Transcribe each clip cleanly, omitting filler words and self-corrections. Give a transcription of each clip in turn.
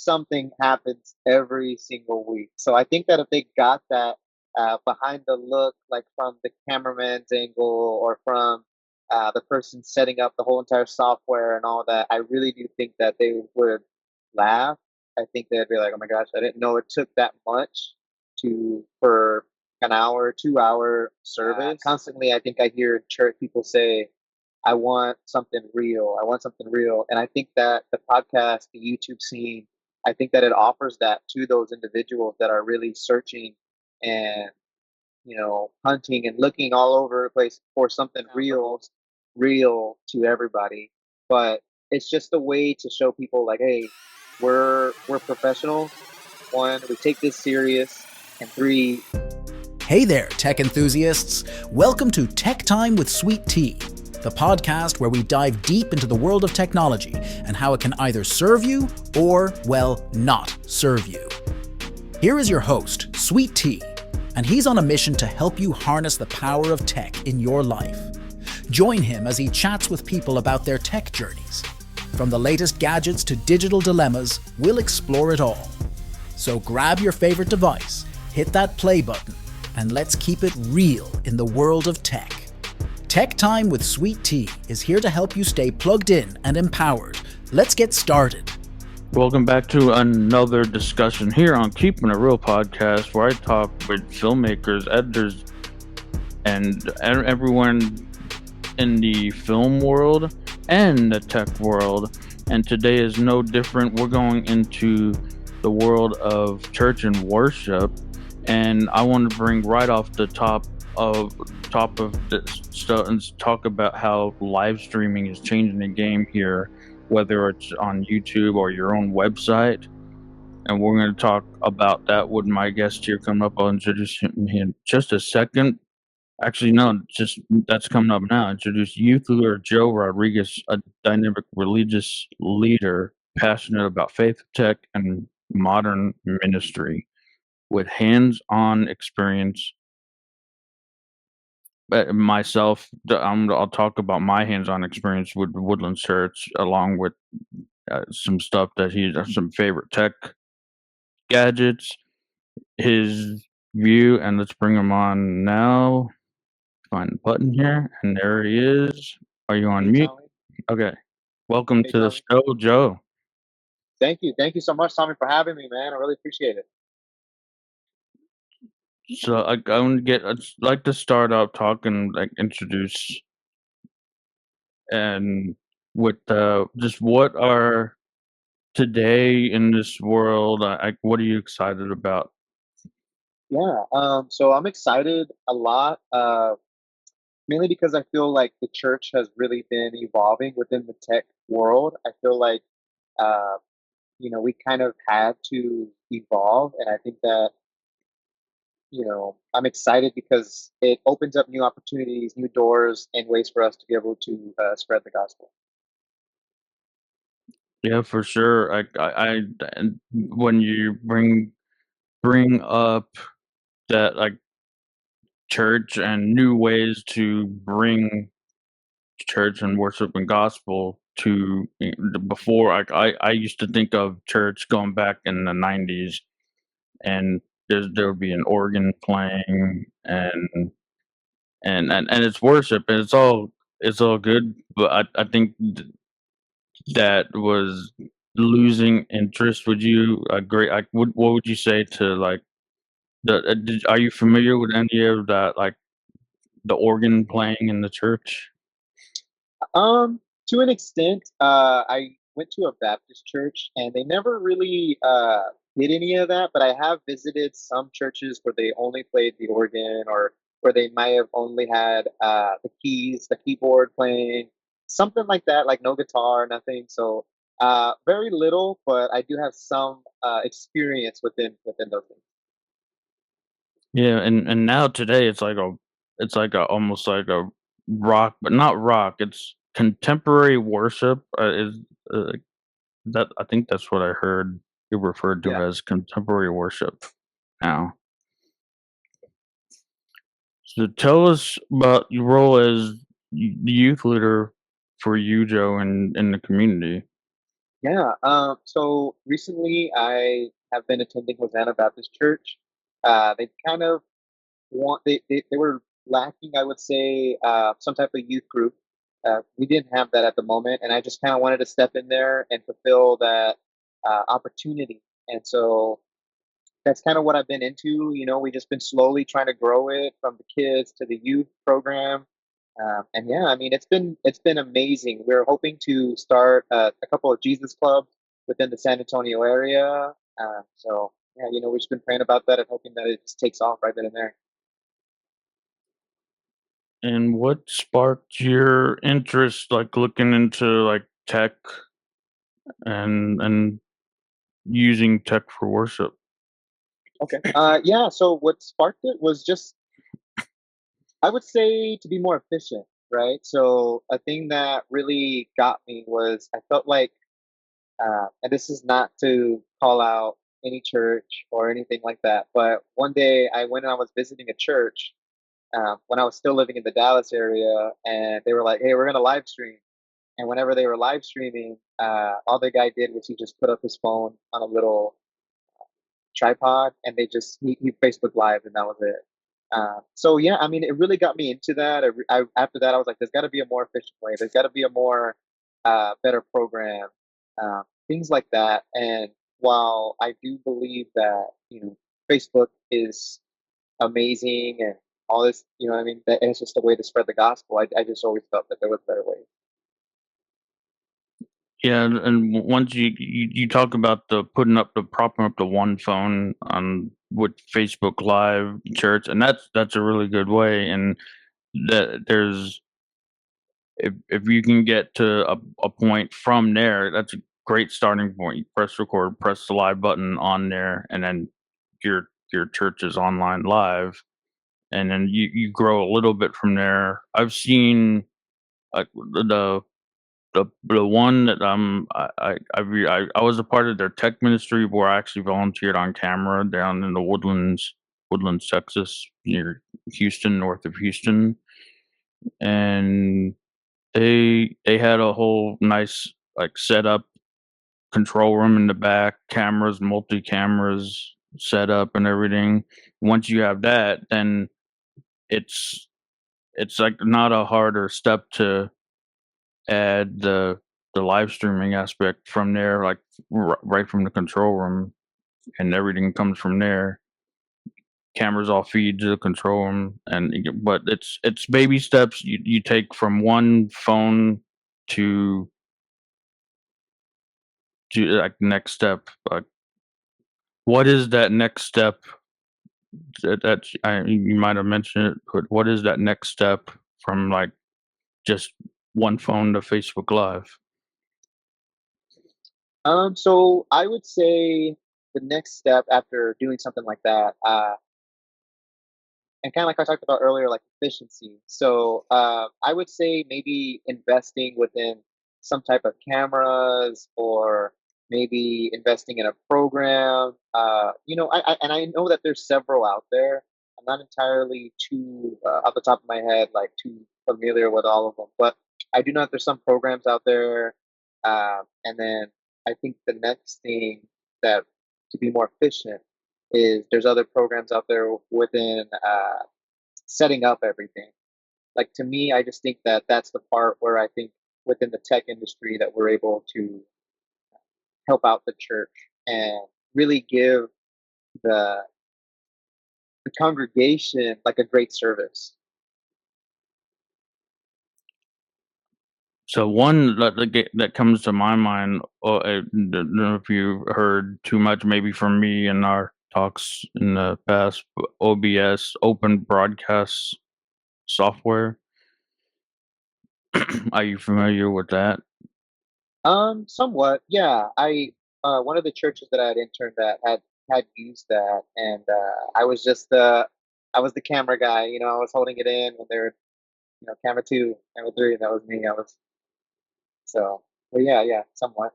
something happens every single week. So I think that if they got that behind the look, like from the cameraman's angle or from the person setting up the whole entire software and all that, I really do think that they would laugh. I think they'd be like, "Oh my gosh, I didn't know it took that much to for an hour, 2 hour service." Constantly, I think I hear church people say, "I want something real. I want something real." And I think that the podcast, the YouTube scene, I think that it offers that to those individuals that are really searching and hunting and looking all over the place for something real to everybody. But it's just a way to show people like, hey, we're professionals. One, we take this serious, and three. Hey there, tech enthusiasts. Welcome to Tech Time with Sweet Tea, the podcast where we dive deep into the world of technology and how it can either serve you or, well, not serve you. Here is your host, Sweet Tea, and he's on a mission to help you harness the power of tech in your life. Join him as he chats with people about their tech journeys. From the latest gadgets to digital dilemmas, we'll explore it all. So grab your favorite device, hit that play button, and let's keep it real in the world of tech. Tech Time with Sweet Tea is here to help you stay plugged in and empowered. Let's get started. Welcome back to another discussion here on Keeping It Real podcast, where I talk with filmmakers, editors, and everyone in the film world and the tech world. And today is no different. We're going into the world of church and worship, and I want to bring right off the top of this stuff and talk about how live streaming is changing the game here, whether it's on YouTube or your own website. And we're going to talk about that with my guest here coming up. I'll introduce him in just a second. Actually, no, just that's coming up now. Introduce youth leader Joe Rodriguez, a dynamic religious leader passionate about faith, tech, and modern ministry with hands-on experience. Myself, I'll talk about my hands-on experience with Woodland Church, along with some stuff that he has some favorite tech gadgets, his view, and let's bring him on now. Find the button here, and there he is. Are you on mute? Okay. Welcome to the show, Joe. Thank you so much, Tommy, for having me, man. I really appreciate it. So I'd like to start out talking, like introduce, and with just what are today in this world. What are you excited about? Yeah. So I'm excited a lot. Mainly because I feel like the church has really been evolving within the tech world. I feel like we kind of had to evolve, and I think that I'm excited because it opens up new opportunities, new doors, and ways for us to be able to spread the gospel. Yeah, for sure. And when you bring up that, like, church and new ways to bring church and worship and gospel to before, I used to think of church going back in the 90s, and there would be an organ playing and it's worship, and it's all good, but I think that was losing interest. Would you agree? What would you say to, like, are you familiar with any of that, like the organ playing in the church? To an extent, I went to a Baptist church, and they never really did any of that. But I have visited some churches where they only played the organ, or where they might have only had the keys, the keyboard playing, something like that, like no guitar, nothing. So very little, but I do have some experience within those things. Yeah, and now today it's like a almost like a rock, but not rock. It's contemporary worship. Is that I think that's what I heard you referred to Yeah. as contemporary worship now. So tell us about your role as the youth leader for you, Joe, in the community. Yeah. So recently, I have been attending Hosanna Baptist Church. They kind of they were lacking, I would say, some type of youth group. We didn't have that at the moment, and I just kind of wanted to step in there and fulfill that opportunity. And so that's kind of what I've been into. We just been slowly trying to grow it from the kids to the youth program. And yeah, I mean, it's been amazing. We're hoping to start a couple of Jesus clubs within the San Antonio area. So yeah, we've just been praying about that and hoping that it just takes off right then and there. And what sparked your interest, like looking into like tech and using tech for worship? Okay. Yeah. So what sparked it was just, I would say, to be more efficient, right? So a thing that really got me was I felt like, and this is not to call out any church or anything like that, but one day I went and I was visiting a church when I was still living in the Dallas area, and they were like, "Hey, we're gonna live stream." And whenever they were live streaming, all the guy did was he just put up his phone on a little tripod, and he Facebook Live, and that was it. So yeah, I mean, it really got me into that. After that, I was like, there's got to be a more efficient way. There's got to be a more better program, things like that. And while I do believe that Facebook is amazing and all this, what I mean, that it's just a way to spread the gospel. I just always felt that there was better ways. Yeah, and once you talk about the putting up the propping up the one phone on with Facebook Live church, and that's a really good way. And that there's if you can get to a point from there, that's a great starting point. You press record, press the live button on there, and then your church is online live, and then you grow a little bit from there. I've seen like the one that I was a part of their tech ministry where I actually volunteered on camera down in the Woodlands, Texas, near Houston, north of Houston, and they had a whole nice like setup, control room in the back, cameras, multi cameras set up and everything. Once you have that, then it's it's like not a harder step to add the live streaming aspect from there, like right from the control room, and everything comes from there. Cameras all feed to the control room, and but it's baby steps you take from one phone to like next step. Like, what is that next step you might have mentioned it, but what is that next step from like just one phone to Facebook Live? So I would say the next step after doing something like that, and kind of like I talked about earlier, like efficiency. So I would say maybe investing within some type of cameras, or maybe investing in a program. And I know that there's several out there. I'm not entirely too off the top of my head, like too familiar with all of them, but I do know that there's some programs out there. And then I think the next thing that to be more efficient is there's other programs out there within setting up everything. Like, to me, I just think that that's the part where I think within the tech industry that we're able to help out the church and really give the the congregation like a great service. So one that comes to my mind, I don't know if you heard too much, maybe from me in our talks in the past, but OBS, Open Broadcast Software. Are you familiar with that? Somewhat, yeah. I One of the churches that I had interned at had used that, and I was the camera guy. I was holding it in when they were, camera two, camera three, and that was me. I was so, but yeah, yeah, somewhat.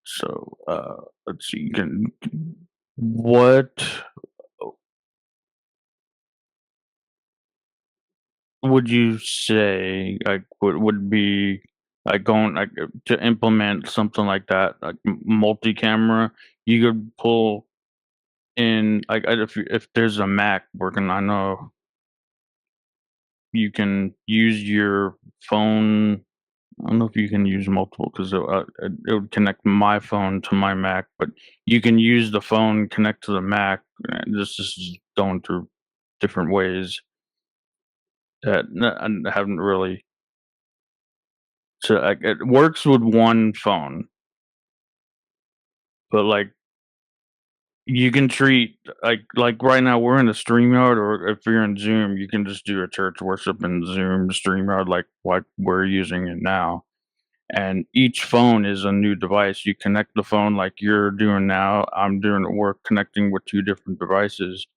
So let's see. What would you say like would be like going like to implement something like that, like multi-camera? You could pull in like if there's a Mac working, I know you can use your phone. I don't know if you can use multiple because it would connect my phone to my Mac, but you can use the phone connect to the Mac. This is going through different ways that I haven't really. So like, it works with one phone, but like you can treat like right now we're in a StreamYard, or if you're in Zoom, you can just do a church worship in Zoom StreamYard like we're using it now. And each phone is a new device. You connect the phone like you're doing now. I'm doing it. We're connecting with two different devices.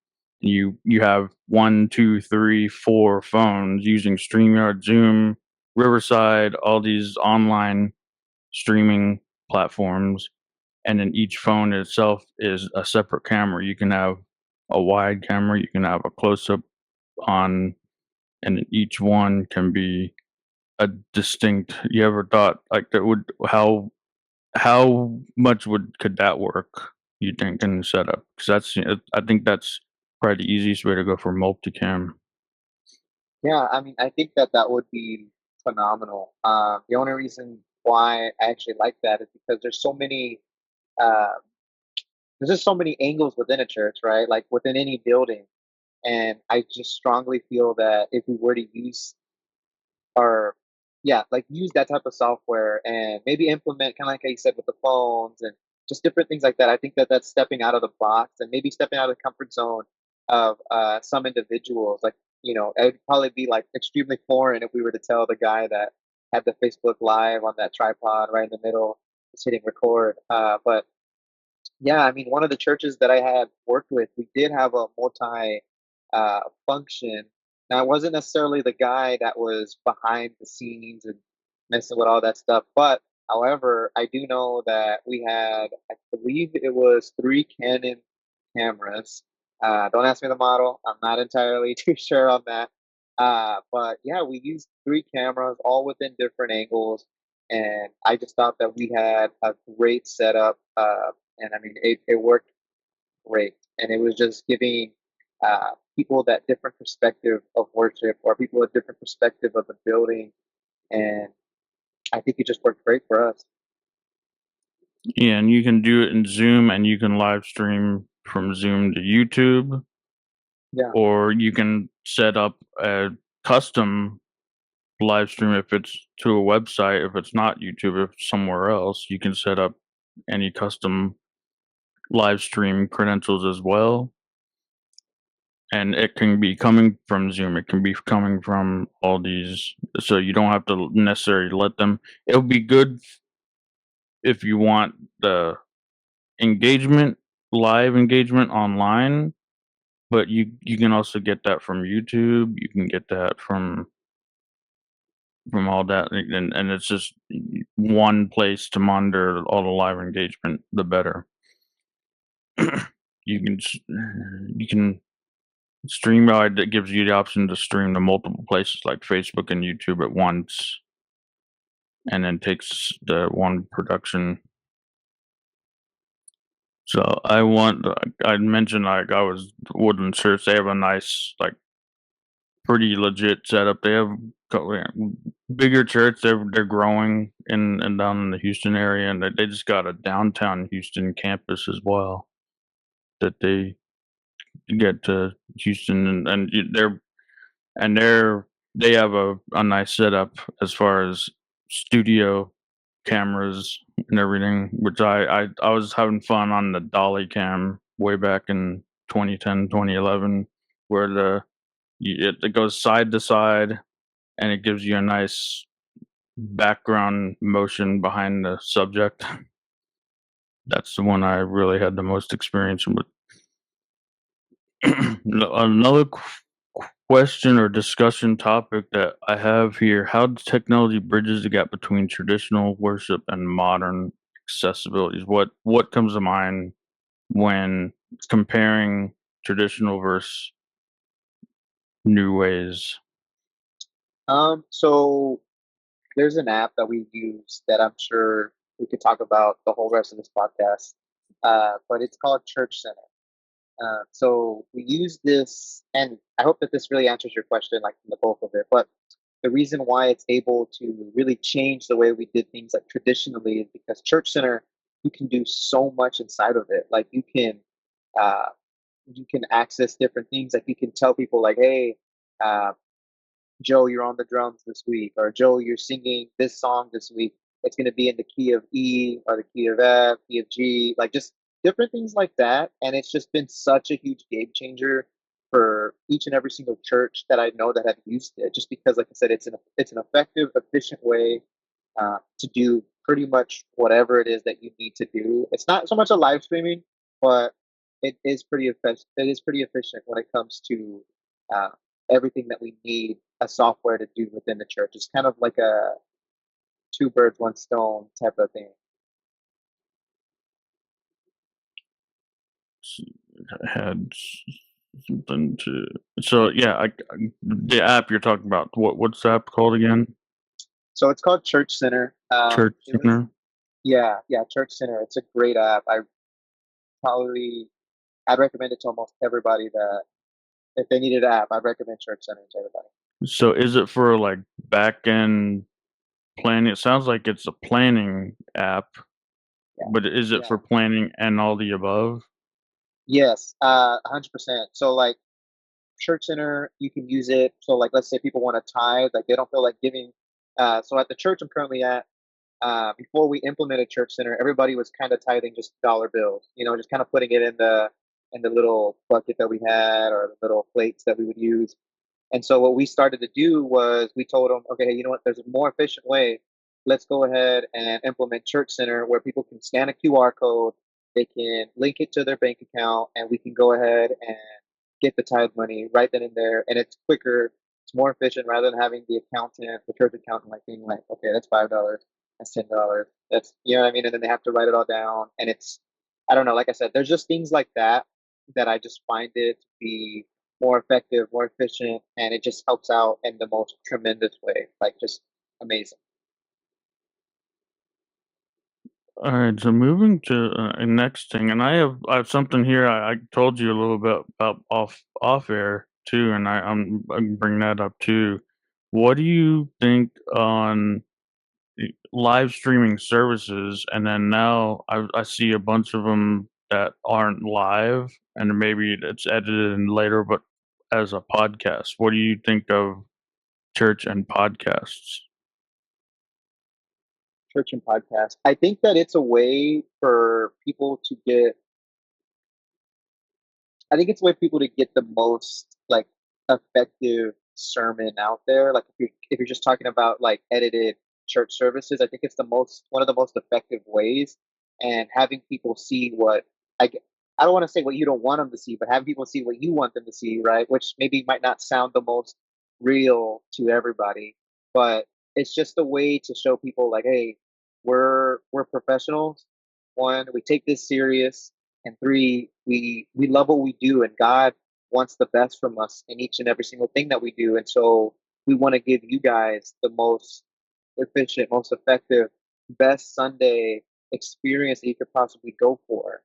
You have one, two, three, four phones using StreamYard, Zoom, Riverside, all these online streaming platforms, and then each phone itself is a separate camera. You can have a wide camera, you can have a close up on, and each one can be a distinct. You ever thought like that would how much would could that work? You think in the setup? Because I think that's probably the easiest way to go for multicam. Yeah, I mean, I think that that would be phenomenal. The only reason why I actually like that is because uh, there's just so many angles within a church, right? Like within any building, and I just strongly feel that if we were to use or yeah, like use that type of software and maybe implement kind of like how you said with the phones and just different things like that. I think that that's stepping out of the box and maybe stepping out of the comfort zone of some individuals. Like, it would probably be like extremely foreign if we were to tell the guy that had the Facebook Live on that tripod right in the middle, just hitting record. But yeah, I mean, one of the churches that I had worked with, we did have a multi function. Now, I wasn't necessarily the guy that was behind the scenes and messing with all that stuff, but however, I do know that we had, I believe it was three Canon cameras. Don't ask me the model. I'm not entirely too sure on that. But yeah, we used three cameras, all within different angles, and I just thought that we had a great setup. And I mean, it worked great, and it was just giving people that different perspective of worship, or people a different perspective of the building, and I think it just worked great for us. Yeah, and you can do it in Zoom, and you can live stream from Zoom to YouTube, Yeah, or you can set up a custom live stream if it's to a website. If it's not YouTube, if it's somewhere else, you can set up any custom live stream credentials as well. And it can be coming from Zoom. It can be coming from all these, so you don't have to necessarily let them. It'll be good if you want the engagement, live engagement online, but you can also get that from YouTube. You can get that from all that, and it's just one place to monitor all the live engagement. The better you can StreamYard that gives you the option to stream to multiple places like Facebook and YouTube at once, and then takes the one production. So I mentioned like I was Woodland Church. They have a nice, like, pretty legit setup. They have yeah, bigger church. They're growing in and down in the Houston area, and they just got a downtown Houston campus as well that they get to Houston, and they have a nice setup as far as studio cameras and everything, which I was having fun on the dolly cam way back in 2010, 2011, where it goes side to side, and it gives you a nice background motion behind the subject. That's the one I really had the most experience with. Another question or discussion topic that I have here: how technology bridges the gap between traditional worship and modern accessibilities. What comes to mind when comparing traditional versus new ways? So there's an app that we use that I'm sure we could talk about the whole rest of this podcast. But it's called Church Center. So we use this, and I hope that this really answers your question, like the bulk of it. But the reason why it's able to really change the way we did things like traditionally is because Church Center, you can do so much inside of it. Like uh, you can access different things. Like you can tell people like, hey, uh, Joe, you're on the drums this week, or Joe, you're singing this song this week. It's going to be in the key of E or the key of F, key of G, like just different things like that. And it's just been such a huge game changer for each and every single church that I know that have used it. Just because, like I said, it's an effective, efficient way to do pretty much whatever it is that you need to do. It's not so much a live streaming, but it is pretty efficient. It is pretty efficient when it comes to uh, everything that we need a software to do within the church. It's kind of like a two birds, one stone type of thing. Had something to. So yeah, the app you're talking about. What's the app called again? So it's called Church Center. Church It was Center. yeah, Church Center. It's a great app. Probably I'd recommend it to almost everybody that if they needed an app, I'd recommend Church Center to everybody. So is it for like back end planning? It sounds like it's a planning app, Yeah. but is it for Yeah. planning and all the above? Yes, 100%. So like Church Center, you can use it. So like let's say people want to tithe, like they don't feel like giving. So at the church I'm currently at, before we implemented Church Center, everybody was kind of tithing just dollar bills, just kind of putting it in the little bucket that we had or the little plates that we would use. And so what we started to do was we told them, okay, hey, you know what? There's a more efficient way. Let's go ahead and implement Church Center where people can scan a QR code, they can link it to their bank account, and we can go ahead and get the tithe money right then and there. And it's quicker, it's more efficient rather than having the church accountant, like being like, okay, that's $5, that's $10, that's you know what I mean, and then they have to write it all down. And I don't know, like I said, there's just things like that that I just find it to be more effective, more efficient, and it just helps out in the most tremendous way. Like just amazing. All right, so moving to a next thing, and I have something here. I told you a little bit about off air too, and I can bring that up too. What do you think on live streaming services? And then now I see a bunch of them that aren't live, and maybe it's edited in later, but as a podcast. What do you think of church and podcasts? Church and podcast. I think that it's a way for people to get I think it's a way for people to get the most like effective sermon out there. Like if you're just talking about like edited church services, I think it's the most one of the most effective ways. And having people see what I g- I don't want to say what you don't want them to see, but having people see what you want them to see, right? Which maybe might not sound the most real to everybody, but it's just a way to show people like, hey, we're professionals. One, we take this serious, and three, we love what we do, and God wants the best from us in each and every single thing that we do. And so we want to give you guys the most efficient, most effective, best Sunday experience that you could possibly go for.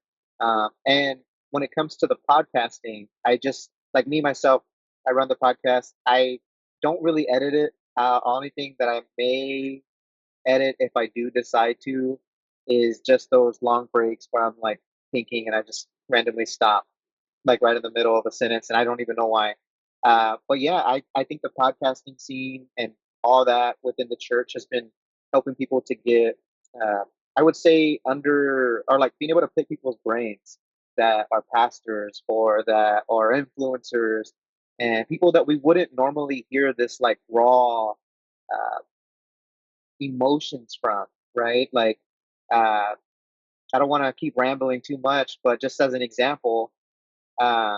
And when it comes to the podcasting, I just like me myself, I run the podcast. I don't really edit it. Only thing that I may edit if I do decide to is just those long breaks where I'm like thinking and I just randomly stop like right in the middle of a sentence and I don't even know why. But yeah, I think the podcasting scene and all that within the church has been helping people to get, uh, I would say, under or like being able to pick people's brains that are pastors or that are influencers and people that we wouldn't normally hear this like raw emotions from, right? Like, uh, I don't want to keep rambling too much, but just as an example, uh,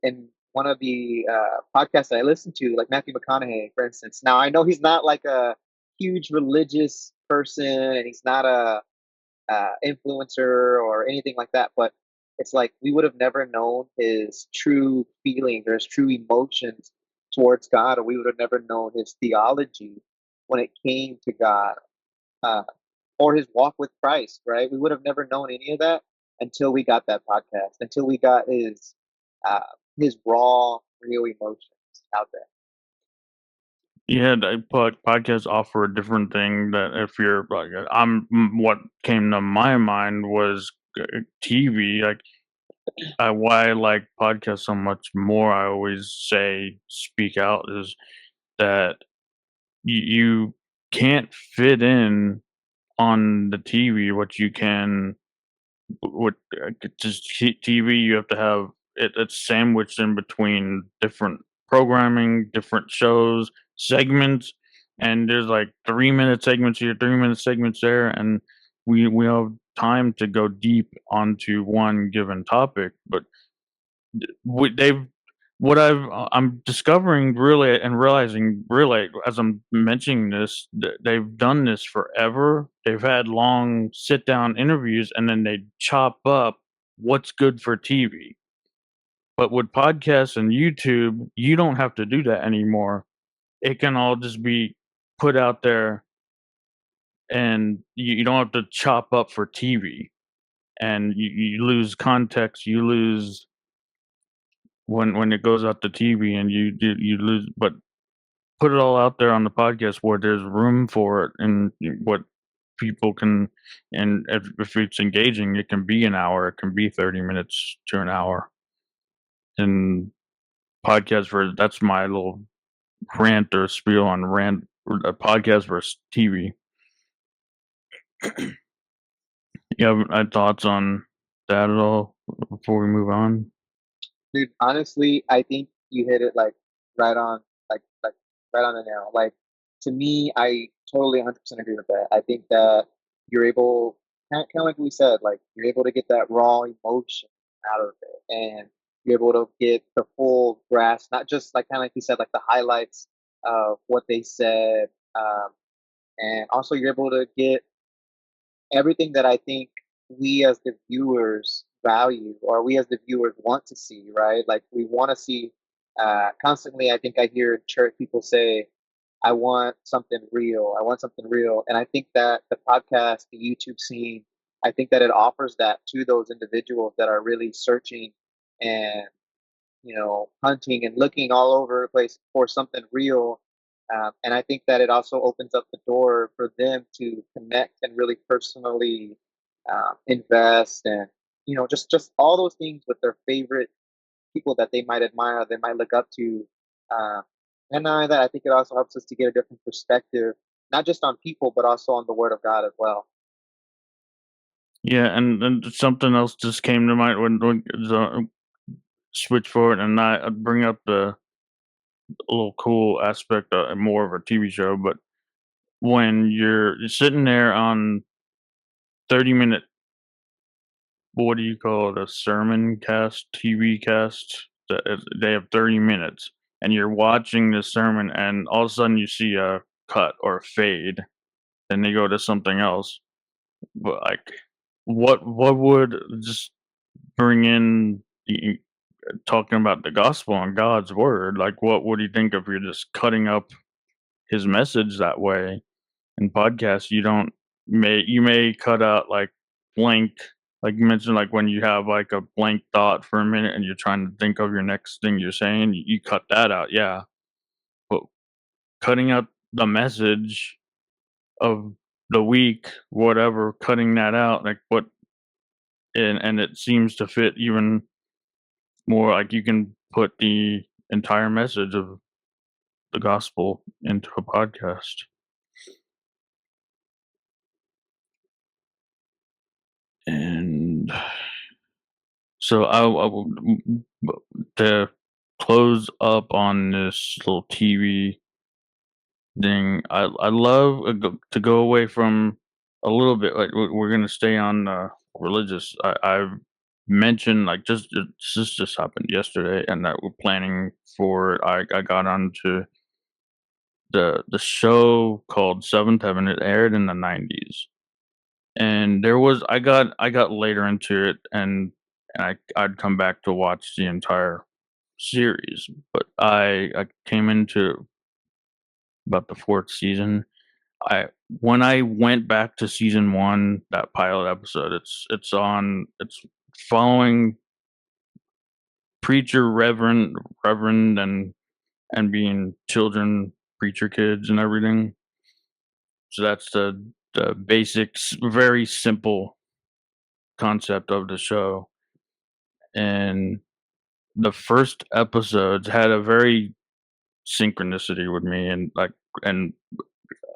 in one of the podcasts that I listen to, like Matthew McConaughey, for instance. Now I know he's not like a huge religious person, and he's not a influencer or anything like that, but it's like we would have never known his true feelings or his true emotions towards God, or we would have never known his theology when it came to God, uh, or his walk with Christ, right? We would have never known any of that until we got that podcast, until we got uh, his raw, real emotions out there. Yeah, the podcasts offer a different thing that if you're like, what came to my mind was TV. Like, why I like podcasts so much more, I always say speak out, is that you can't fit in on the TV what you can with just TV. You have to have it's sandwiched in between different programming, different shows, segments, and there's like 3 minute segments here, 3 minute segments there, and we have time to go deep onto one given topic. But they've what I'm discovering really and realizing really as I'm mentioning this, they've done this forever. They've had long sit down interviews and then they chop up what's good for TV. But with podcasts and YouTube, you don't have to do that anymore. It can all just be put out there, and you don't have to chop up for TV. And you lose context, you lose when it goes out to TV, and you lose. But put it all out there on the podcast where there's room for it, and what people can, and if it's engaging, it can be an hour, it can be 30 minutes to an hour. And podcast for that's my little rant or spiel on rant a podcast versus TV. You have thoughts on that at all before we move on? Dude, honestly, I think you hit it like right on, like right on the nail. Like to me, I totally 100% agree with that. I think that you're able, kind of like we said, like you're able to get that raw emotion out of it, and you're able to get the full grasp, not just like kind of like you said, like the highlights of what they said, and also you're able to get everything that I think we as the viewers value, or we as the viewers want to see, right? Like we want to see constantly. I think I hear church people say, "I want something real. I want something real," and I think that the podcast, the YouTube scene, I think that it offers that to those individuals that are really searching and hunting and looking all over the place for something real. And I think that it also opens up the door for them to connect and really personally invest, and just all those things with their favorite people that they might admire, they might look up to. Uh, and not only that, I think it also helps us to get a different perspective, not just on people, but also on the Word of God as well. Yeah, and something else just came to mind when switch forward, and I bring up the little cool aspect of more of a TV show. But when you're sitting there on 30-minute, what do you call it, a sermon cast, TV cast? They have 30 minutes, and you're watching this sermon, and all of a sudden you see a cut or a fade, then they go to something else. But like, what would just bring in the talking about the gospel and God's word? Like, what would you think if you're just cutting up his message that way? In podcasts, you may cut out like blank, like you mentioned, like when you have like a blank thought for a minute and you're trying to think of your next thing you're saying, you cut that out, yeah. But cutting out the message of the week, whatever, cutting that out, like what, and it seems to fit even more. Like you can put the entire message of the gospel into a podcast. And so to close up on this little TV thing, I love to go away from a little bit. Like we're gonna stay on religious. I've mentioned like this just happened yesterday, and that we're planning for it. I got onto the show called Seventh Heaven. It aired in the '90s, and there was I got later into it, and I'd come back to watch the entire series, but I came into about the fourth season. I When I went back to season one, that pilot episode, it's following preacher, reverend, and being children, preacher kids, and everything. So that's the basics, very simple concept of the show. And the first episodes had a very synchronicity with me, and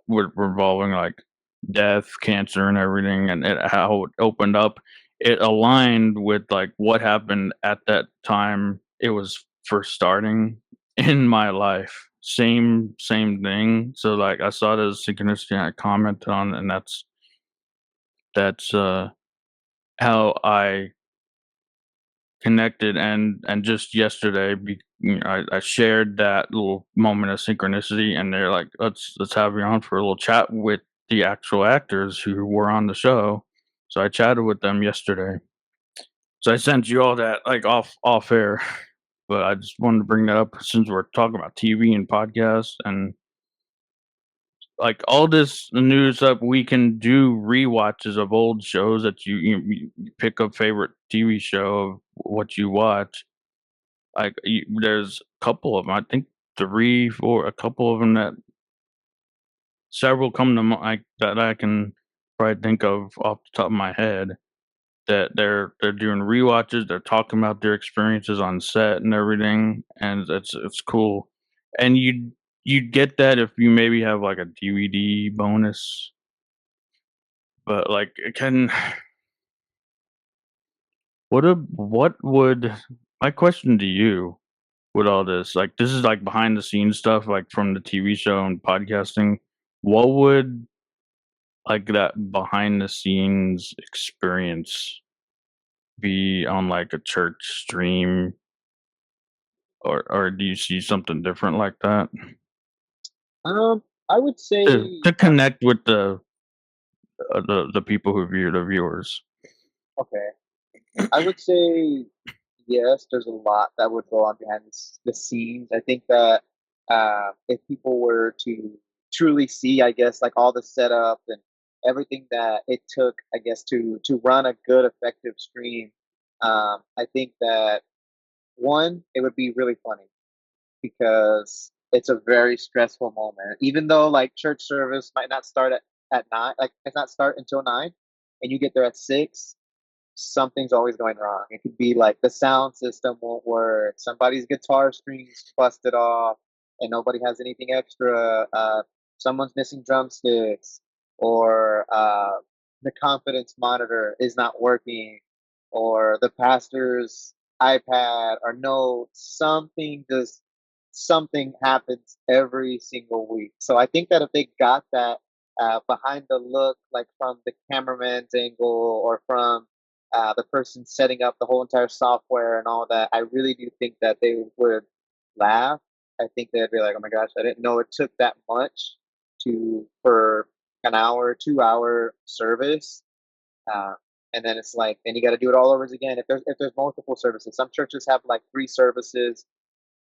with revolving like death, cancer, and everything, and how it opened up. It aligned with like what happened at that time. It was first starting in my life. Same thing. So like I saw it as synchronicity, and I commented on it, and that's how I connected. And just yesterday, I shared that little moment of synchronicity, and they're like, let's have you on for a little chat with the actual actors who were on the show. So I chatted with them yesterday. So I sent you all that like off air, but I just wanted to bring that up since we're talking about TV and podcasts and like all this news up. We can do rewatches of old shows that you pick a favorite TV show of what you watch. Like, there's a couple of them, I think 3, 4, a couple of them that several come to mind that I can probably think of off the top of my head, that they're doing rewatches, they're talking about their experiences on set and everything, and it's cool. And you'd get that if you maybe have, like, a DVD bonus, but, like, it can what would my question to you with all this, like, this is, like, behind the scenes stuff, like, from the TV show and podcasting. What would, like, that behind the scenes experience be on, like, a church stream, or do you see something different like that? I would say To connect with the people who view the viewers. okay. I would say yes. There's a lot that would go on behind the scenes. I think that if people were to truly see, I guess, like all the setup and everything that it took, I guess, to run a good, effective stream, I think that one, it would be really funny because it's a very stressful moment. Even though like church service might not start at 9, like it's not start until 9, and you get there at 6, something's always going wrong. It could be like the sound system won't work, somebody's guitar strings busted off, and nobody has anything extra. Someone's missing drumsticks, or the confidence monitor is not working, or the pastor's iPad or notes. Something happens every single week. So I think that if they got that behind the look, like from the cameraman's angle or from the person setting up the whole entire software and all that, I really do think that they would laugh. I think they'd be like, "Oh my gosh, I didn't know it took that much to for an hour, 2 hour service." Uh, and then it's like, then you got to do it all over again. If there's multiple services, some churches have like 3 services,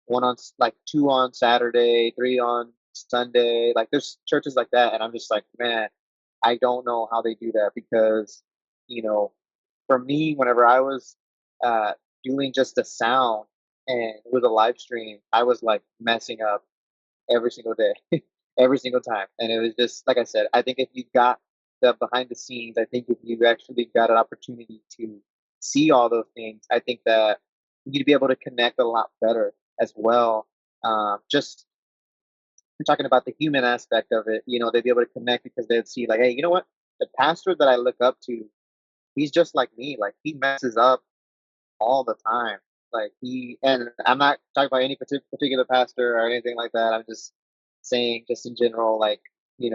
one on like 2 on Saturday, 3 on Sunday. Like there's churches like that, and I'm just like, man, I don't know how they do that because, you know, for me, whenever I was uh, doing just the sound and with a live stream, I was like messing up every single day, every single time. And it was just like I said, I think if you got the behind the scenes, I think if you actually got an opportunity to see all those things, I think that you'd be able to connect a lot better as well. Just talking about the human aspect of it, they'd be able to connect because they'd see like, hey, you know what? The pastor that I look up to, he's just like me. Like he messes up all the time. Like and I'm not talking about any particular pastor or anything like that. I'm just saying, just in general, like, he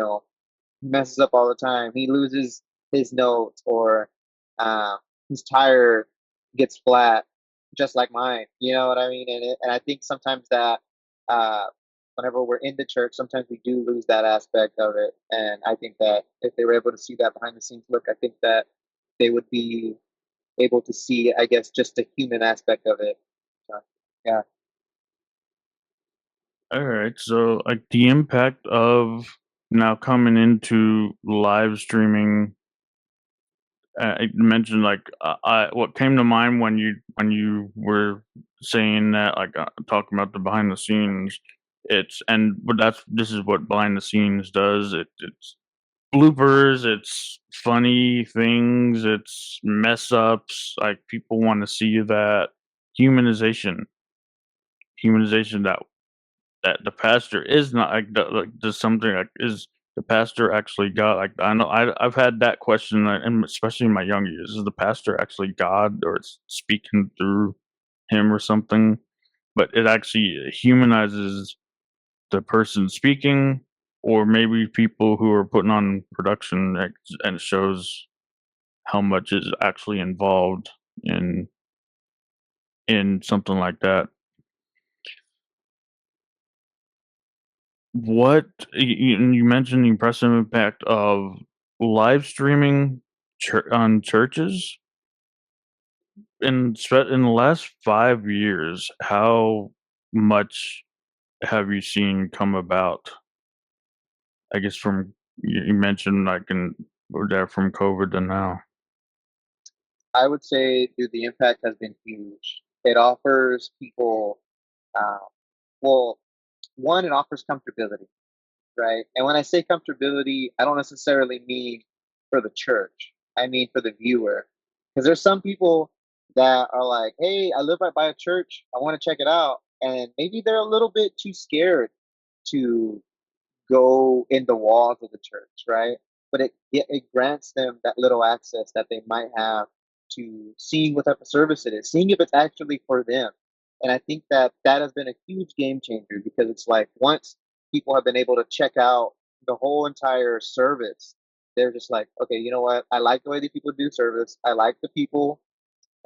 messes up all the time. He loses his notes, or his tire gets flat, just like mine. You know what I mean? And I think sometimes that uh, whenever we're in the church, sometimes we do lose that aspect of it. And I think that if they were able to see that behind the scenes look, I think that they would be able to see, I guess, just the human aspect of it. So, yeah. All right, so like the impact of now coming into live streaming. You mentioned like I what came to mind when you were saying that, like talking about the behind the scenes. It's and but that's this is what behind the scenes does. It's bloopers, it's funny things, it's mess ups. Like people want to see that humanization, humanization that the pastor is not like does something like is the pastor actually God? Like I know I've had that question, and especially in my young years, is the pastor actually God or it's speaking through him or something? But it actually humanizes the person speaking, or maybe people who are putting on production, and it shows how much is actually involved in something like that. What you mentioned the impressive impact of live streaming on churches in the last 5 years. How much have you seen come about? I guess from you mentioned like in or there from COVID to now. I would say, dude, the impact has been huge. It offers people, uh, well, one, it offers comfortability, right? And when I say comfortability, I don't necessarily mean for the church. I mean for the viewer. Because there's some people that are like, hey, I live right by a church. I want to check it out. And maybe they're a little bit too scared to go in the walls of the church, right? But it grants them that little access that they might have to seeing what type of service it is, seeing if it's actually for them. And I think that that has been a huge game changer because it's like once people have been able to check out the whole entire service, they're just like, okay, you know what? I like the way these people do service. I like the people,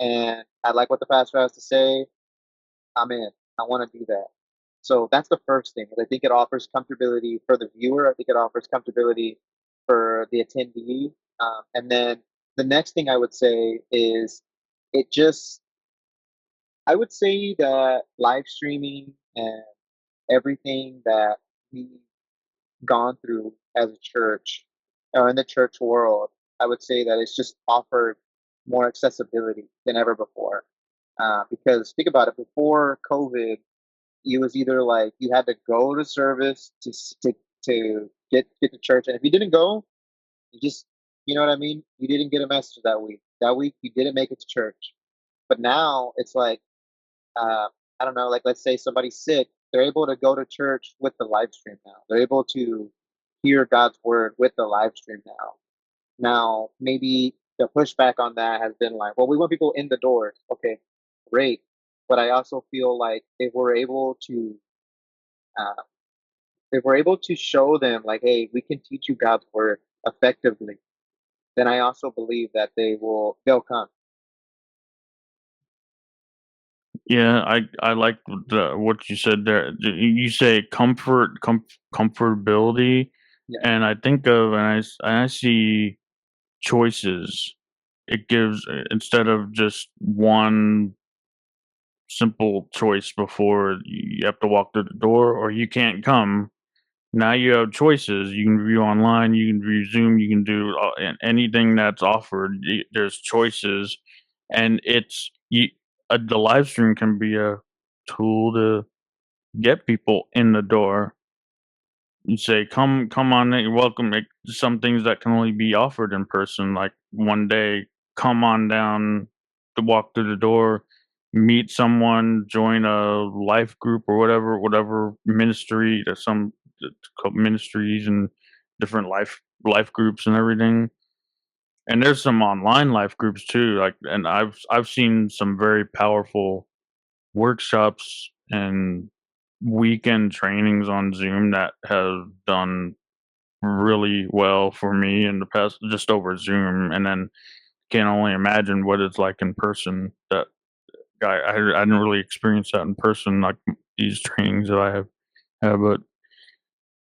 and I like what the pastor has to say. I'm in. I want to do that. So that's the first thing. I think it offers comfortability for the viewer. I think it offers comfortability for the attendee. And then the next thing I would say is it just, I would say that live streaming and everything that we've gone through as a church or in the church world, I would say that it's just offered more accessibility than ever before. Because think about it, before COVID, it was either like you had to go to service to get to church, and if you didn't go, you just you know what I mean. You didn't get a message that week. That week you didn't make it to church. But now it's like uh, I don't know, like let's say somebody's sick, they're able to go to church with the live stream now. They're able to hear God's word with the live stream now. Now, maybe the pushback on that has been like, well, we want people in the doors. Okay, great. But I also feel like uh, if we're able to show them like, hey, we can teach you God's word effectively, then I also believe that they'll come. Yeah, I like what you said there. You say comfortability, Yeah. and I think of and I see choices. It gives instead of just one simple choice before you have to walk through the door or you can't come. Now you have choices. You can view online, you can view Zoom, you can do anything that's offered. There's choices, and the live stream can be a tool to get people in the door. You say, come on in, you're welcome." Like, some things that can only be offered in person, like one day, come on down to walk through the door, meet someone, join a life group or whatever ministry. There's some ministries and different life groups and everything. And there's some online life groups too. Like, and I've seen some very powerful workshops and weekend trainings on Zoom that have done really well for me in the past, just over Zoom, and then can only imagine what it's like in person. That I didn't really experience that in person, like these trainings that have, but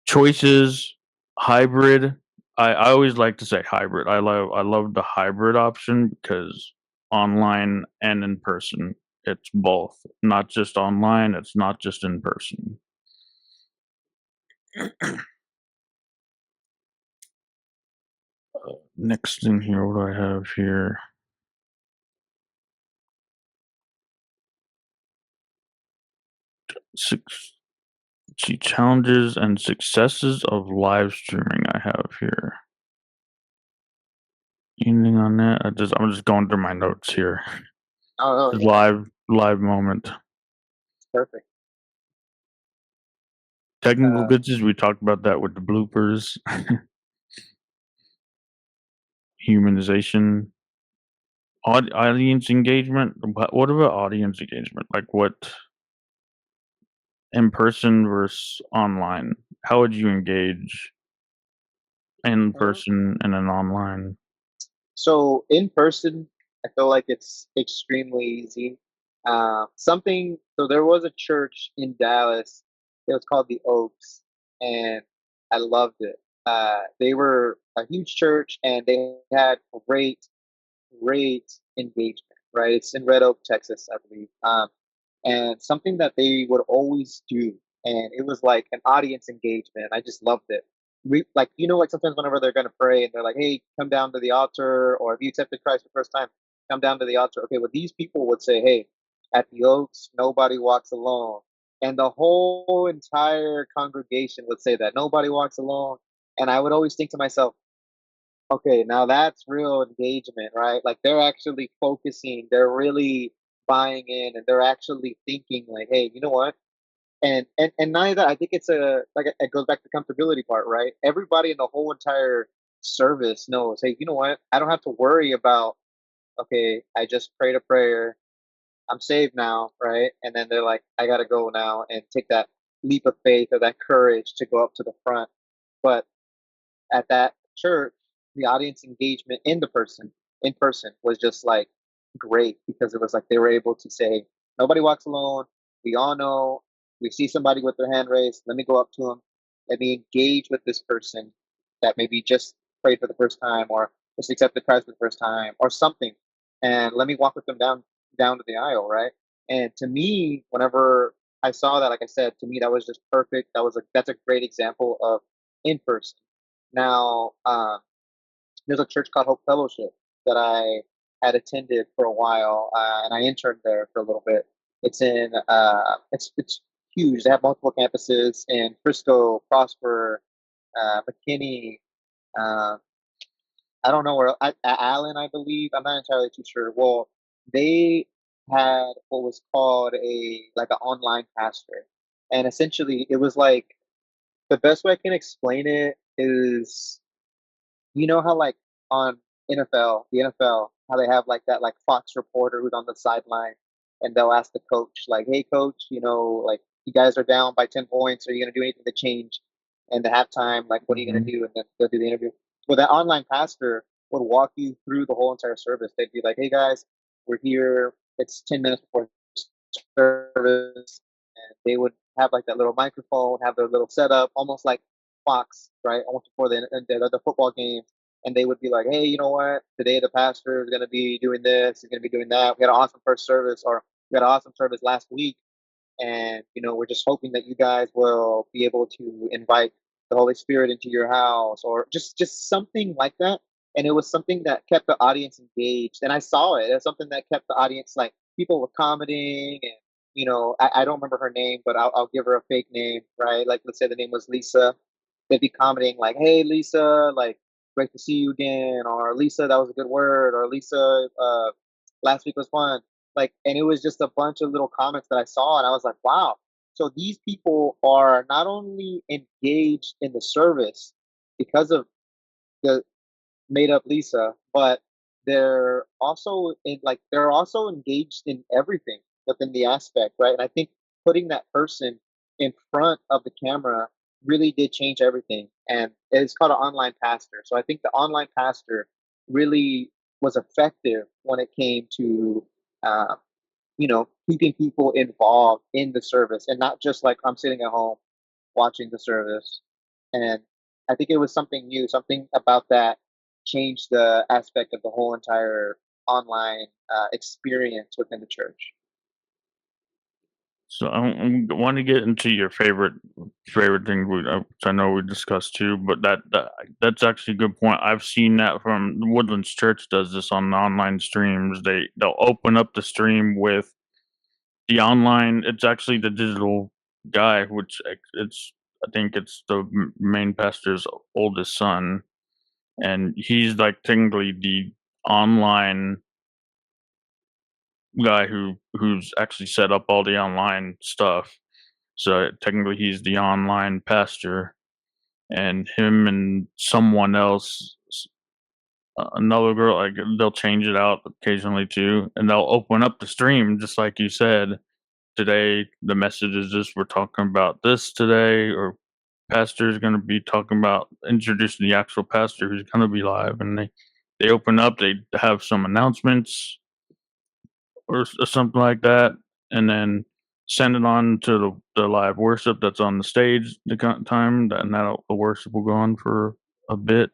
choices, hybrid. I always like to say hybrid. I love the hybrid option because online and in person, it's both. Not just online. It's not just in person. Next in here, what do I have here? Six. See, challenges and successes of live streaming. I have here. Anything on that? I'm just going through my notes here. Oh, Just yeah, live moment. it's perfect. Technical Uh, glitches. We talked about that with the bloopers. Humanization. Audience engagement. What about audience engagement? Like what in person versus online? How would you engage in uh, person and then online? so in person, I feel like it's extremely easy. So there was a church in Dallas. It was called the Oaks, and I loved it. They were a huge church, and they had great engagement. Right, it's in Red Oak, Texas, I believe. And something that they would always do, and it was like an audience engagement. I just loved it. We like like sometimes whenever they're gonna pray and they're like, "Hey, come down to the altar," or if you accepted Christ for the first time, come down to the altar. Okay, well these people would say, "Hey, at the Oaks, nobody walks alone," and the whole entire congregation would say that nobody walks alone. And I would always think to myself, okay, now that's real engagement, right? Like they're actually focusing, they're really buying in, and they're actually thinking like, hey, you know what? And not only that, I think it's a like it goes back to the comfortability part, right? Everybody in the whole entire service knows, hey, you know what? I don't have to worry about, okay, I just prayed a prayer, I'm saved now, right? And then they're like, I gotta go now and take that leap of faith or that courage to go up to the front. But at that church, the audience engagement in person was just like great because it was like they were able to say, nobody walks alone. We all know we see somebody with their hand raised. Let me go up to them. Let me engage with this person that maybe just prayed for the first time or just accepted Christ for the first time or something. And let me walk with them down to the aisle, right? And to me, whenever I saw that, like I said, to me that was just perfect. That's a great example of in person. Now, there's a church called Hope Fellowship that I had attended for a while, and I interned there for a little bit. It's huge. They have multiple campuses in Frisco, Prosper, McKinney. Uh, I don't know where Allen, I believe. I'm not entirely too sure. Well, they had what was called a like an online pastor, and essentially it was like the best way I can explain it is how like on the NFL, how they have like that like Fox reporter who's on the sideline and they'll ask the coach like, "Hey coach, like you guys are down by 10 points, are you going to do anything to change?" And the halftime, like, "What are you going Mhm. to do?" And then they'll do the interview. Well, that online pastor would walk you through the whole entire service. They'd be like, "Hey guys, we're here. It's 10 minutes before service." And they would have like that little microphone, have their little setup, almost like Fox, right? Almost before the football game, and they would be like, "Hey, you know what? Today the pastor is going to be doing this. He's going to be doing that. We had an awesome first service, or we had an awesome service last week, and we're just hoping that you guys will be able to invite the Holy Spirit into your house, or just something like that." And it was something that kept the audience engaged, and I saw it as something that kept the audience like people were commenting, and I don't remember her name, but I'll give her a fake name, right? Like let's say the name was Lisa. They'd be commenting like, "Hey Lisa, like great to see you again," or "Lisa, that was a good word," or "Lisa, last week was fun." Like, and it was just a bunch of little comments that I saw, and I was like, "Wow!" So these people are not only engaged in the service because of the made up Lisa, but they're also engaged in everything within the aspect, right? And I think putting that person in front of the camera really did change everything. And it's called an online pastor. So I think the online pastor really was effective when it came to uh, keeping people involved in the service and not just like I'm sitting at home watching the service. And I think it was something new, something about that changed the aspect of the whole entire online experience within the church. So I want to get into your favorite thing, which I know we discussed too, but that's actually a good point. I've seen that from Woodlands Church does this on the online streams. They'll open up the stream with the online. It's actually the digital guy, which it's I think it's the main pastor's oldest son, and he's like technically the online guy who's actually set up all the online stuff. So technically, he's the online pastor, and him and someone else, another girl, like they'll change it out occasionally too, and they'll open up the stream just like you said. Today, the message is this: we're talking about this today, or pastor is going to be talking about introducing the actual pastor who's going to be live, and they open up, they have some announcements or something like that, and then send it on to the live worship that's on the stage time, and the worship will go on for a bit,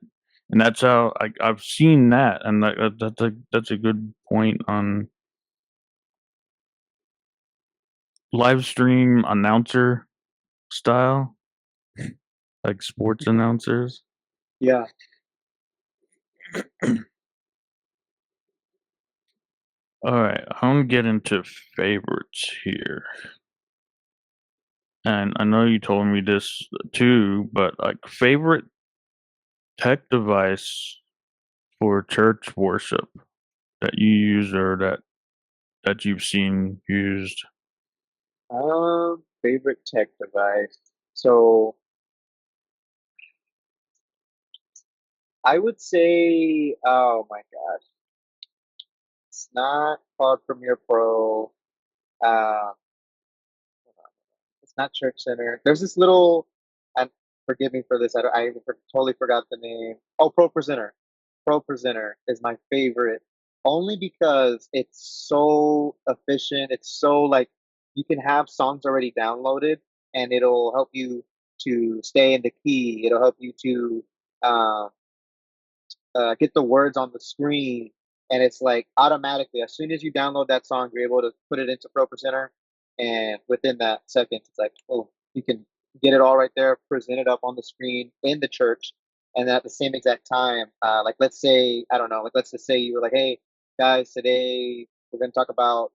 and that's how I've seen that, and that's a good point on live stream announcer style, like sports announcers. Yeah. All right, I'm gonna get into favorites here. And I know you told me this too, but like favorite tech device for church worship that you use or that you've seen used? Favorite tech device. So I would say, oh my gosh, it's not called Premiere Pro. Uh, it's not Church Center. There's this little, and forgive me for this. I totally forgot the name. Oh, ProPresenter. ProPresenter is my favorite, only because it's so efficient. It's so like you can have songs already downloaded, and it'll help you to stay in the key. It'll help you to um, get the words on the screen, and it's like automatically as soon as you download that song, you're able to put it into ProPresenter, and within that second, it's like, oh, you can get it all right there, present it up on the screen in the church, and at the same exact time, like let's say I don't know, like let's just say you were like, hey guys, today we're going to talk about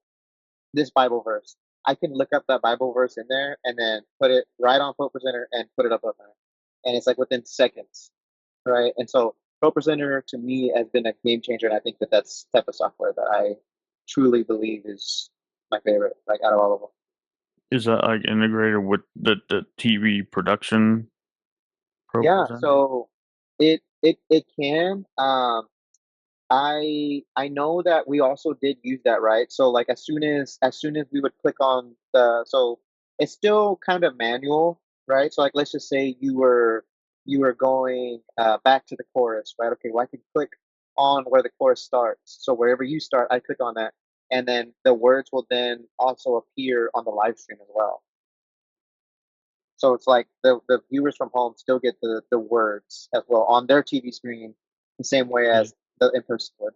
this Bible verse. I can look up that Bible verse in there and then put it right on ProPresenter and put it up there, and it's like within seconds, right? And so ProPresenter to me has been a game changer, and I think that that's the type of software that I truly believe is my favorite, like out of all of them. Is that like integrated with the TV production Pro Yeah, Presenter? so it can. I know that we also did use that, right? So like as soon as we would click on the so it's still kind of manual, right? So like let's just say you were going back to the chorus, right? Okay, well I can click on where the chorus starts. So wherever you start, I click on that, and then the words will then also appear on the live stream as well. So it's like the viewers from home still get the words as well on their TV screen, the same way Yeah. as the in person would.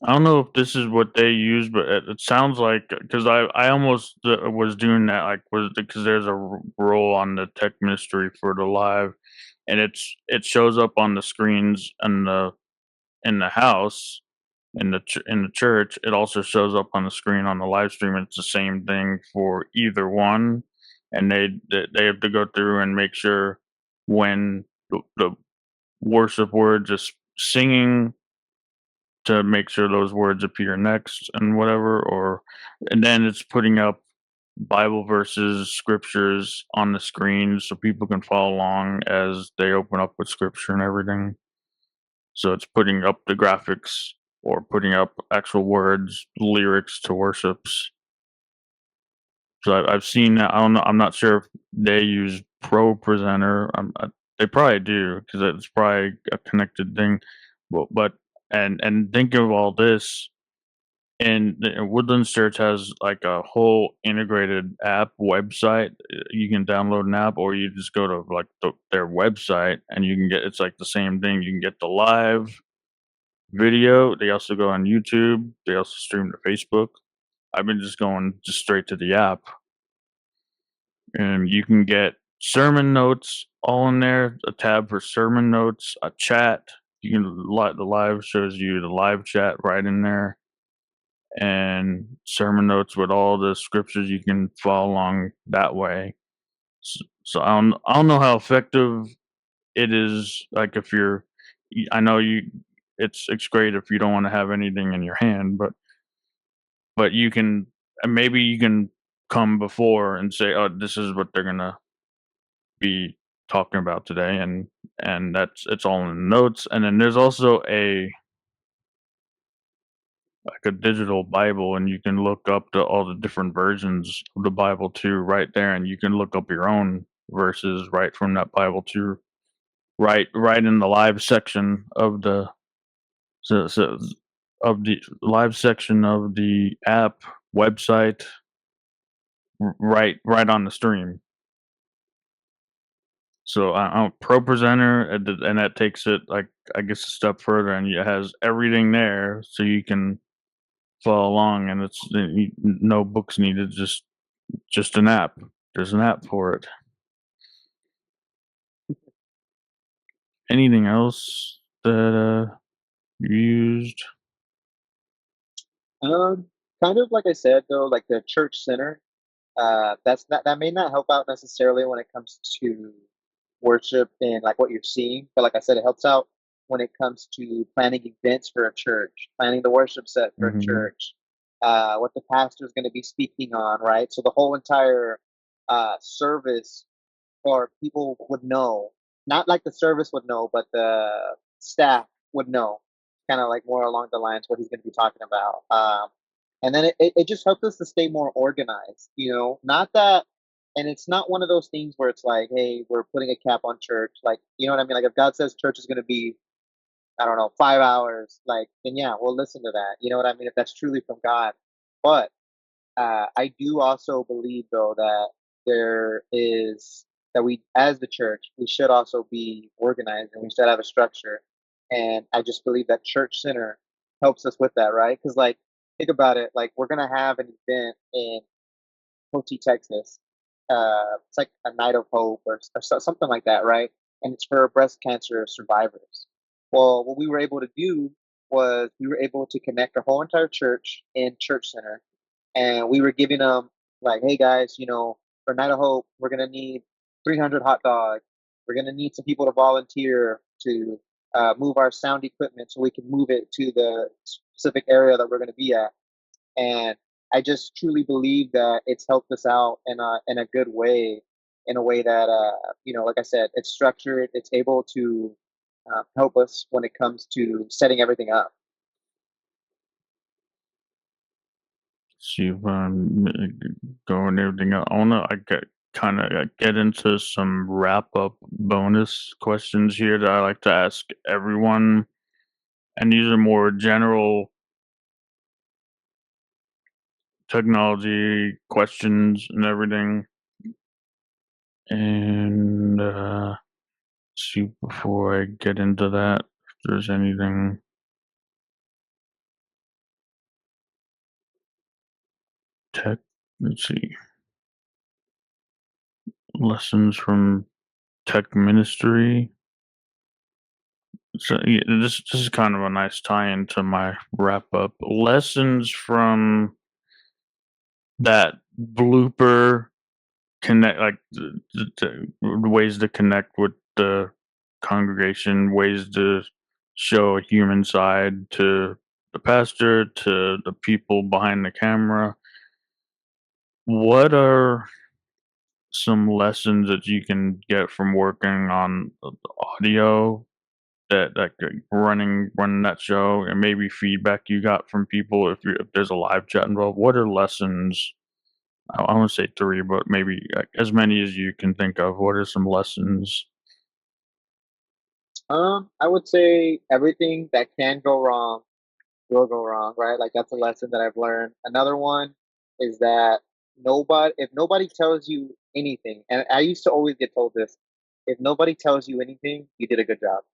I don't know if this is what they use, but it sounds like because I almost was doing that like was because there's a role on the tech ministry for the live, and it shows up on the screens in the house in the church. It also shows up on the screen on the live stream. It's the same thing for either one, and they have to go through and make sure when the worship word just singing to make sure those words appear next and whatever, or and then it's putting up Bible verses, scriptures on the screen so people can follow along as they open up with scripture and everything. So it's putting up the graphics or putting up actual words, lyrics to worships. So I've seen that. I don't know. I'm not sure if they use Pro Presenter. They probably do because it's probably a connected thing. But and think of all this. And Woodlands Church has like a whole integrated app website. You can download an app, or you just go to like their website, and you can get. It's like the same thing. You can get the live video. They also go on YouTube. They also stream to Facebook. I've been just going just straight to the app, And you can get sermon notes all in there, a tab for sermon notes, a chat. You can the live shows you the live chat right in there, and sermon notes with all the scriptures. You can follow along that way. So I don't know how effective it is. Like if you're, I know you, it's great if you don't want to have anything in your hand, but you can, and maybe you can come before and say, oh, this is what they're gonna be talking about today, and it's all in the notes. And then there's also a digital Bible, and you can look up to all the different versions of the Bible too right there, and you can look up your own verses right from that Bible too, right in the live section of the so of the live section of the app website, right on the stream. So I ProPresenter, and that takes it, like, I guess, a step further, and it has everything there, so you can follow along, and it's no books needed, just an app. There's an app for it. Anything else that you used? Um, kind of like I said though, like the church center, that may not help out necessarily when it comes to worship and like what you're seeing, but like I said, it helps out when it comes to planning events for a church, planning the worship set for a Mhm. church, what the pastor is going to be speaking on, right? So the whole entire service, or people would know, not like the service would know, but the staff would know, kind of like more along the lines what he's going to be talking about. And then it just helps us to stay more organized, not that, and it's not one of those things where it's like, hey, we're putting a cap on church. Like, you know what I mean? Like if God says church is going to be, I don't know, 5 hours, like, then yeah, we'll listen to that. You know what I mean? If that's truly from God. But I do also believe, though, that there is that we, as the church, we should also be organized and we should have a structure. And I just believe that Church Center helps us with that, right? Because, like, think about it. Like, we're gonna have an event in Coty, Texas. It's like a night of hope, or something like that, right? And it's for breast cancer survivors. Well, what we were able to do was we were able to connect our whole entire church in Church Center, and we were giving them like, hey guys, for Night of Hope, we're gonna need 300 hot dogs. We're gonna need some people to volunteer to move our sound equipment so we can move it to the specific area that we're gonna be at. And I just truly believe that it's helped us out in a good way, in a way that like I said, it's structured. It's able to help us when it comes to setting everything up. See if I'm going everything else. I wanna I get kind of get into some wrap up bonus questions here that I like to ask everyone, and these are more general technology questions and everything. And see before I get into that, if there's anything tech. Let's see, lessons from tech ministry. So yeah, this is kind of a nice tie-in to my wrap up. Lessons from that blooper connect, like the ways to connect with the congregation, ways to show a human side to the pastor, to the people behind the camera. What are some lessons that you can get from working on the audio, that running that show, and maybe feedback you got from people if there's a live chat involved? What are lessons? I want to say three, but maybe as many as you can think of. What are some lessons? I would say everything that can go wrong will go wrong, right? Like that's a lesson that I've learned. Another one is that if nobody tells you anything, and I used to always get told this, if nobody tells you anything, you did a good job.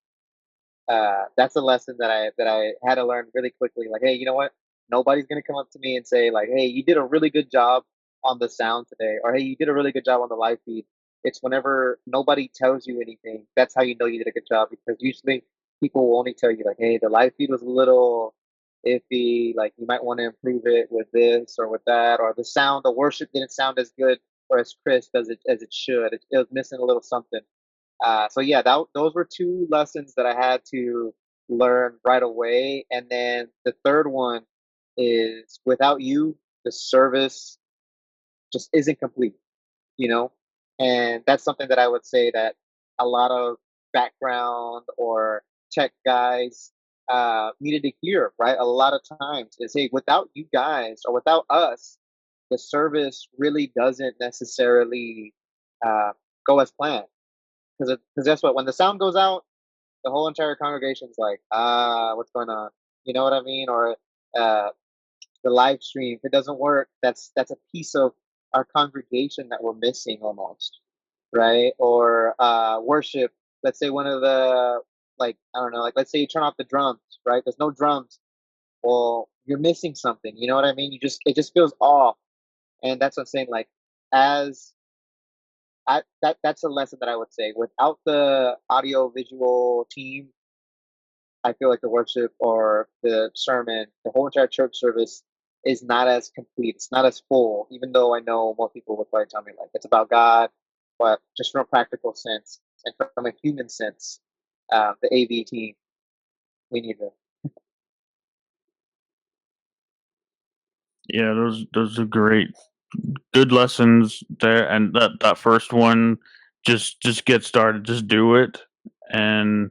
That's a lesson that I had to learn really quickly. Like, hey, you know what? Nobody's gonna come up to me and say like, hey, you did a really good job on the sound today, or hey, you did a really good job on the live feed. It's whenever nobody tells you anything, that's how you know you did a good job, because usually people will only tell you like, hey, the live feed was a little iffy, like you might want to improve it with this or with that, or the worship didn't sound as good or as crisp as it should. It was missing a little something. So yeah, those were two lessons that I had to learn right away. And then the third one is, without you, the service just isn't complete, you know? And that's something that I would say that a lot of background or tech guys needed to hear, right? A lot of times is, hey, without you guys or without us, the service really doesn't necessarily uh, go as planned. Because guess what? When the sound goes out, the whole entire congregation's like, what's going on? You know what I mean? Or uh, the live stream, if it doesn't work, that's a piece of our congregation that we're missing almost, right? Or worship. Let's say one of the, like, I don't know, like let's say you turn off the drums, right? There's no drums. Well, you're missing something. You know what I mean? It just feels off, and that's what I'm saying. Like, as that's a lesson that I would say. Without the audio visual team, I feel like the worship or the sermon, the whole entire church service is not as complete. It's not as full, even though I know most people would probably tell me like it's about God, but just from a practical sense and from a human sense, the AV team, we need to. Yeah, those are great, good lessons there. And that first one, just get started, just do it, and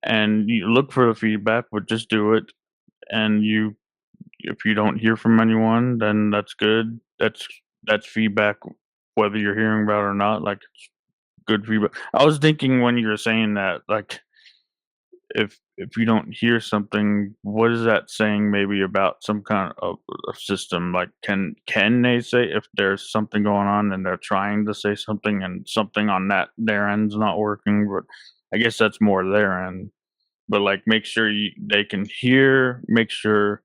you look for the feedback, but just do it. And you, if you don't hear from anyone, then that's good. That's feedback, whether you're hearing about it or not. Like, it's good feedback. I was thinking when you were saying that, like, if you don't hear something, what is that saying maybe about some kind of system? Like, can they say if there's something going on and they're trying to say something and something on that their end's not working? But I guess that's more their end. But like, make sure they can hear, make sure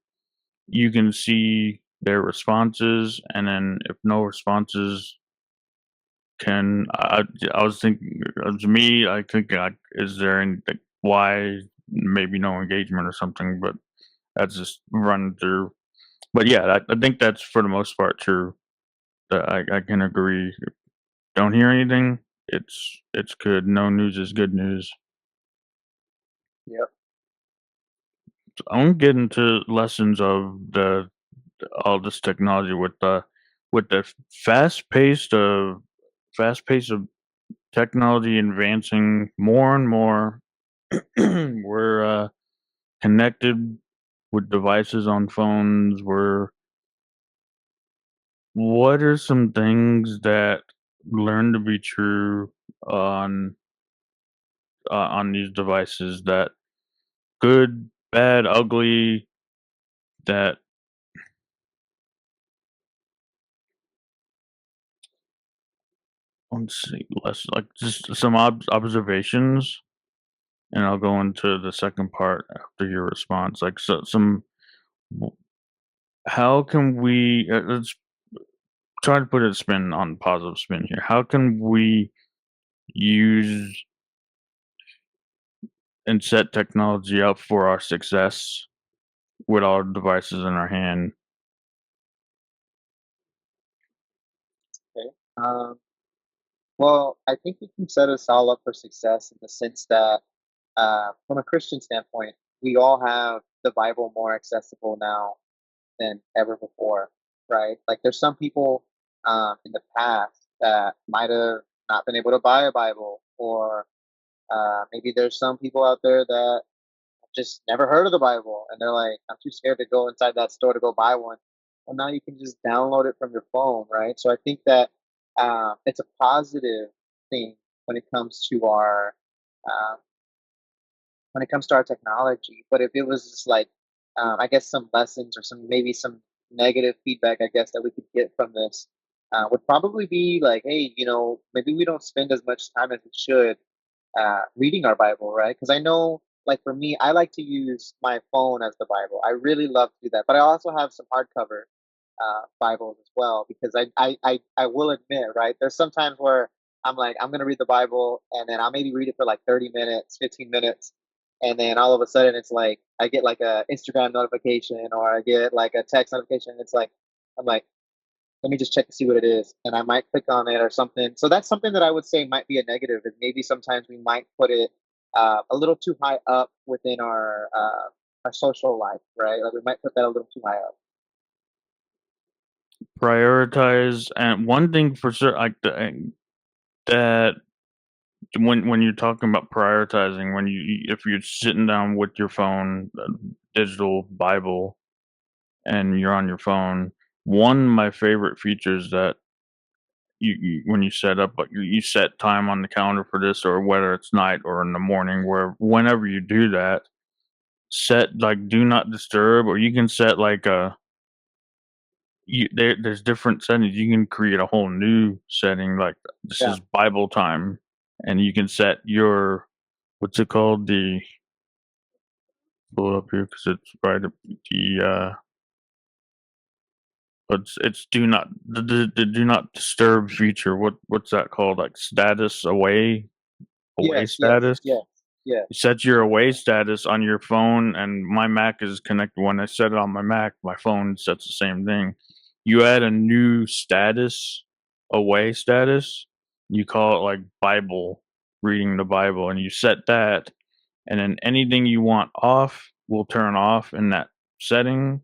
you can see their responses, and then if no responses, can I was thinking, to me, I think, is there any, like, why maybe no engagement or something, but that's just run through. But yeah, I think that's for the most part true. That I can agree. Don't hear anything, it's good. No news is good news. Yep. I want to get into lessons of the all this technology with the fast pace of technology advancing more and more. We're connected with devices on phones. What are some things that learn to be true on on these devices, that good, bad, ugly, that, let's see, less like just some observations, and I'll go into the second part after your response. Like, so, some, how can we, let's try to put a spin on positive spin here. How can we use and set technology up for our success with all devices in our hand? Okay. Well, I think we can set us all up for success in the sense that, from a Christian standpoint, we all have the Bible more accessible now than ever before, right? Like, there's some people in the past that might have not been able to buy a Bible, or maybe there's some people out there that just never heard of the Bible, and they're like, I'm too scared to go inside that store to go buy one. Well, now you can just download it from your phone, right? So I think that it's a positive thing when it comes to our uh, technology. But if it was just like, I guess some lessons or maybe some negative feedback, I guess, that we could get from this would probably be like, hey, maybe we don't spend as much time as we should reading our Bible, right? Because I know, like for me, I like to use my phone as the Bible. I really love to do that, but I also have some hardcover. Bibles as well, because I will admit, right, there's sometimes where I'm like, I'm gonna read the Bible, and then I'll maybe read it for like 30 minutes, 15 minutes, and then all of a sudden it's like I get like a Instagram notification, or I get like a text notification. It's like I'm like, let me just check to see what it is, and I might click on it or something. So that's something that I would say might be a negative. Is maybe sometimes we might put it a little too high up within our social life, right? Like we might put that a little too high up. Prioritize, and one thing for sure, like that when you're talking about prioritizing, when if you're sitting down with your phone, digital Bible, and you're on your phone, one of my favorite features that you when you set up, like you set time on the calendar for this, or whether it's night or in the morning, where whenever you do that, set like do not disturb, or you can set like a there's different settings. You can create a whole new setting, like this Yeah. is Bible time, and you can set your what's it called, the pull it up here because it's right up the it's do not the do not disturb feature. What's that called? Like status away Yes. Yes. status. Yes. Yes. You set your away status on your phone, and my Mac is connected. When I set it on my Mac, my phone sets the same thing. You add a new status, away status. You call it like Bible, reading the Bible, and you set that, and then anything you want off will turn off in that setting,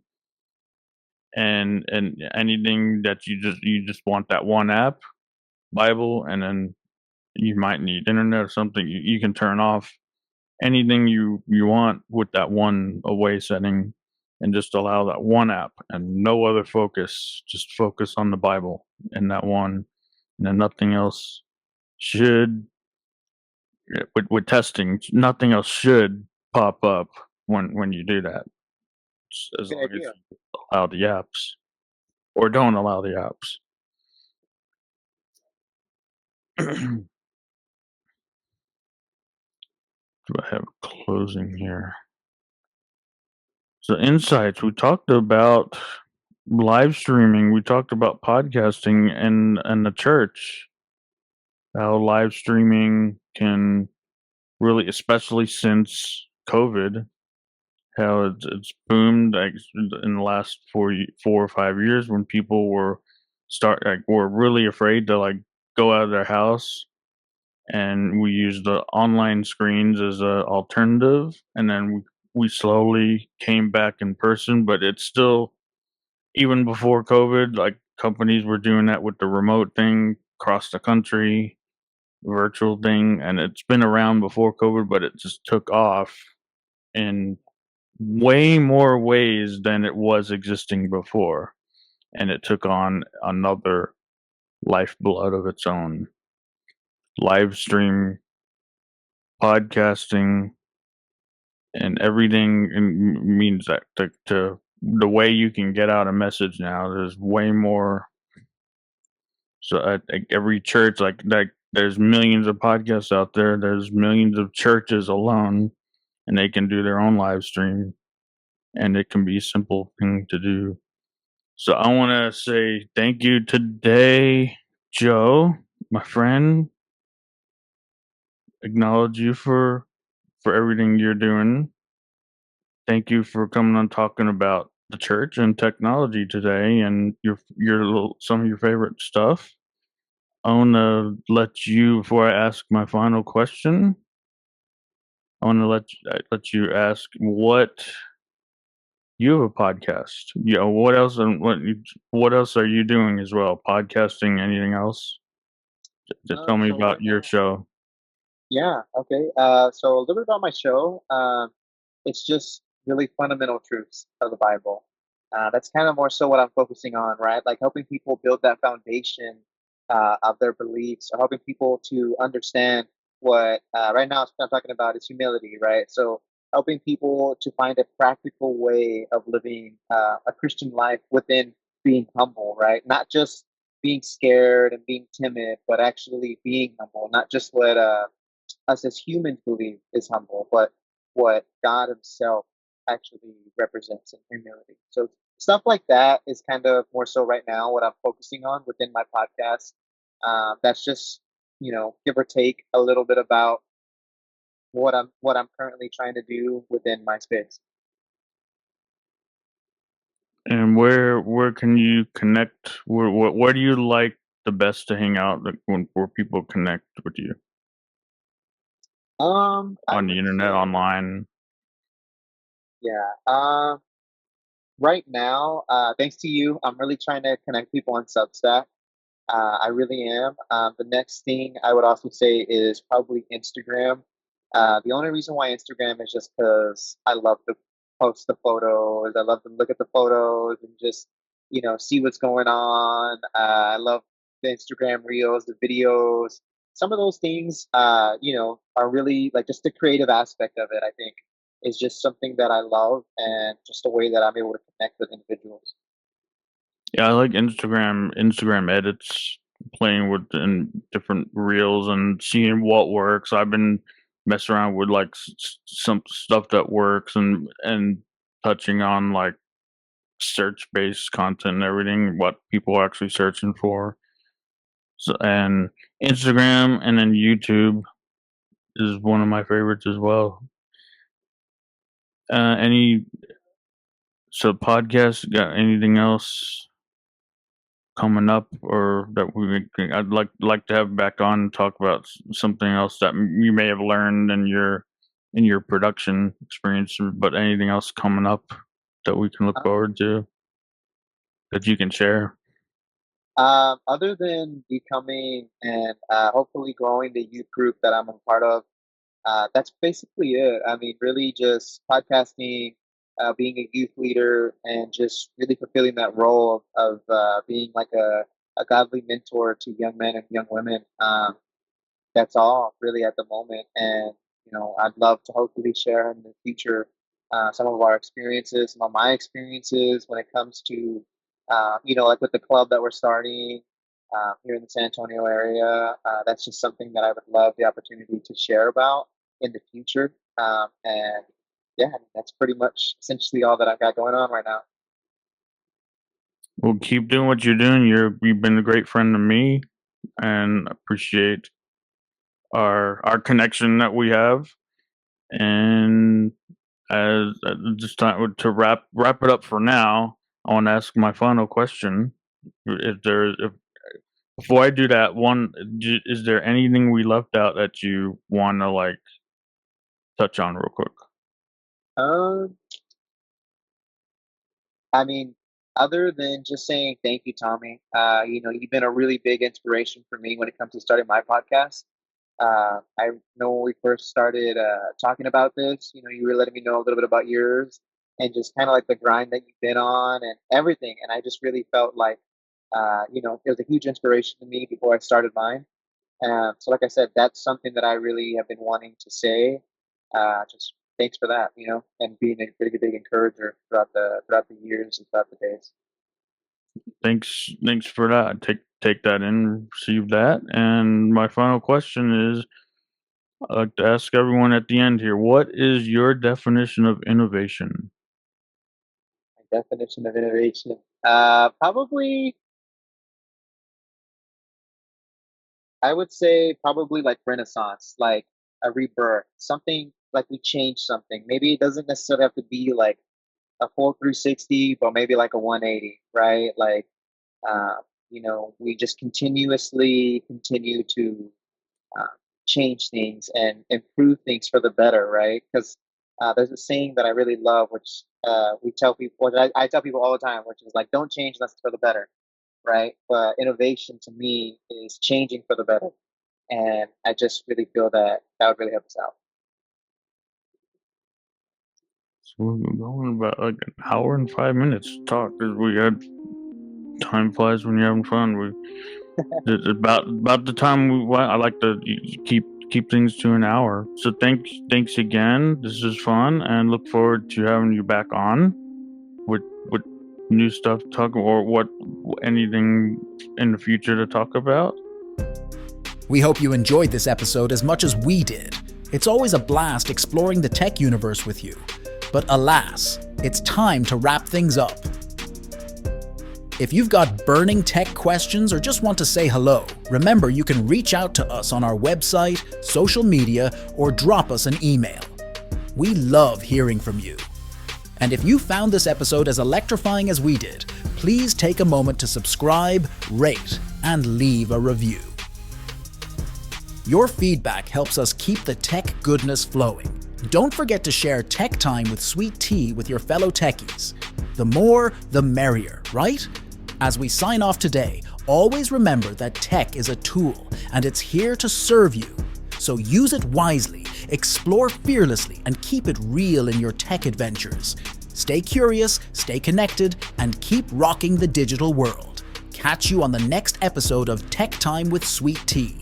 and anything that you just want that one app, Bible, and then you might need internet or something. You can turn off anything you want with that one away setting, and just allow that one app and no other focus. Just focus on the Bible and that one, and then nothing else should with testing. Nothing else should pop up when you do that, as Good long as idea. you allow the apps or don't allow the apps. Do I have a closing here? So insights, we talked about live streaming, we talked about podcasting and the church, how live streaming can really, especially since COVID, how it's boomed, like, in the last 4 or 5 years, when people were really afraid to like go out of their house, and we used the online screens as a alternative, and then we slowly came back in person. But it's still, even before COVID, like companies were doing that with the remote thing across the country, virtual thing, and it's been around before COVID, but it just took off in way more ways than it was existing before, and it took on another lifeblood of its own. Live stream, podcasting, and everything means that to the way you can get out a message now, there's way more. So at every church, like there's millions of podcasts out there. There's millions of churches alone, and they can do their own live stream, and it can be a simple thing to do. So I want to say thank you today, Joe, my friend. Acknowledge you for everything you're doing. Thank you for coming on, talking about the church and technology today, and some of your favorite stuff. I want to let you, before I ask my final question, I want to let you ask what you have a podcast. Yeah, what else, and what else are you doing as well? Podcasting, anything else? Just tell me So right about your now, show. yeah, okay. So a little bit about my show. It's just really fundamental truths of the Bible. That's kind of more so what I'm focusing on, right? Like helping people build that foundation of their beliefs, or helping people to understand what right now I'm talking about is humility, right? So helping people to find a practical way of living a Christian life within being humble, right? Not just being scared and being timid, but actually being humble. Not just what us as humans believe is humble, but what God Himself actually represents in humility. So stuff like that is kind of more so right now what I'm focusing on within my podcast. That's just, give or take a little bit about what I'm currently trying to do within my space. And where can you connect? Where do you like the best to hang out, like where people connect with you I on the would internet, say, online? yeah. Right now, thanks to you, I'm really trying to connect people on Substack. I really am. The next thing I would also say is probably Instagram. The only reason why Instagram is just because I love to post the photos. I love to look at the photos and just, see what's going on. I love the Instagram reels, the videos. Some of those things, are really like just the creative aspect of it, I think, is just something that I love and just a way that I'm able to connect with individuals. Yeah, I like Instagram edits, playing with in different reels and seeing what works. I've been messing around with like some stuff that works and touching on like search based content and everything, what people are actually searching for. So, and Instagram and then YouTube is one of my favorites as well. Any so podcasts, got anything else coming up, or that I'd like to have back on and talk about something else that you may have learned in your production experience, but anything else coming up that we can look forward to that you can share? Other than becoming and hopefully growing the youth group that I'm a part of, that's basically it. I mean, really just podcasting, being a youth leader, and just really fulfilling that role of being like a godly mentor to young men and young women. That's all really at the moment. And, I'd love to hopefully share in the future some of our experiences, some of my experiences when it comes to, like with the club that we're starting here in the San Antonio area. That's just something that I would love the opportunity to share about in the future. And yeah, I mean, that's pretty much essentially all that I've got going on right now. Well, keep doing what you're doing. You've been a great friend to me, and appreciate our connection that we have. And as just time to wrap it up for now, I want to ask my final question. If before I do that, is there anything we left out that you want to like touch on real quick? Um, I mean, other than just saying thank you, Tommy, you've been a really big inspiration for me when it comes to starting my podcast. I know when we first started talking about this, you were letting me know a little bit about yours and just kind of like the grind that you've been on and everything. And I just really felt like, it was a huge inspiration to me before I started mine. So, like I said, that's something that I really have been wanting to say. Just thanks for that, and being a pretty big encourager throughout the years and throughout the days. Thanks for that. Take that in, receive that. And my final question is, I like to ask everyone at the end here, what is your definition of innovation? My definition of innovation, probably I would say probably like Renaissance, like a rebirth, something like we change something. Maybe it doesn't necessarily have to be like a full 360, but maybe like a 180, right? Like, we just continuously continue to uh, change things and improve things for the better, right? Because there's a saying that I really love, which we tell people, which I tell people all the time, which is like, don't change unless it's for the better, right? But innovation to me is changing for the better. And I just really feel that that would really help us out. So we're going about like an hour and 5 minutes to talk, because we had time flies when you're having fun. It's about the time I like to keep things to an hour. So thanks again. This is fun, and look forward to having you back on with new stuff to talk, or what anything in the future to talk about. We hope you enjoyed this episode as much as we did. It's always a blast exploring the tech universe with you. But alas, it's time to wrap things up. If you've got burning tech questions or just want to say hello, remember you can reach out to us on our website, social media, or drop us an email. We love hearing from you. And if you found this episode as electrifying as we did, please take a moment to subscribe, rate, and leave a review. Your feedback helps us keep the tech goodness flowing. Don't forget to share Tech Time with Sweet Tea with your fellow techies. The more, the merrier, right? As we sign off today, always remember that tech is a tool and it's here to serve you. So use it wisely, explore fearlessly, and keep it real in your tech adventures. Stay curious, stay connected, and keep rocking the digital world. Catch you on the next episode of Tech Time with Sweet Tea.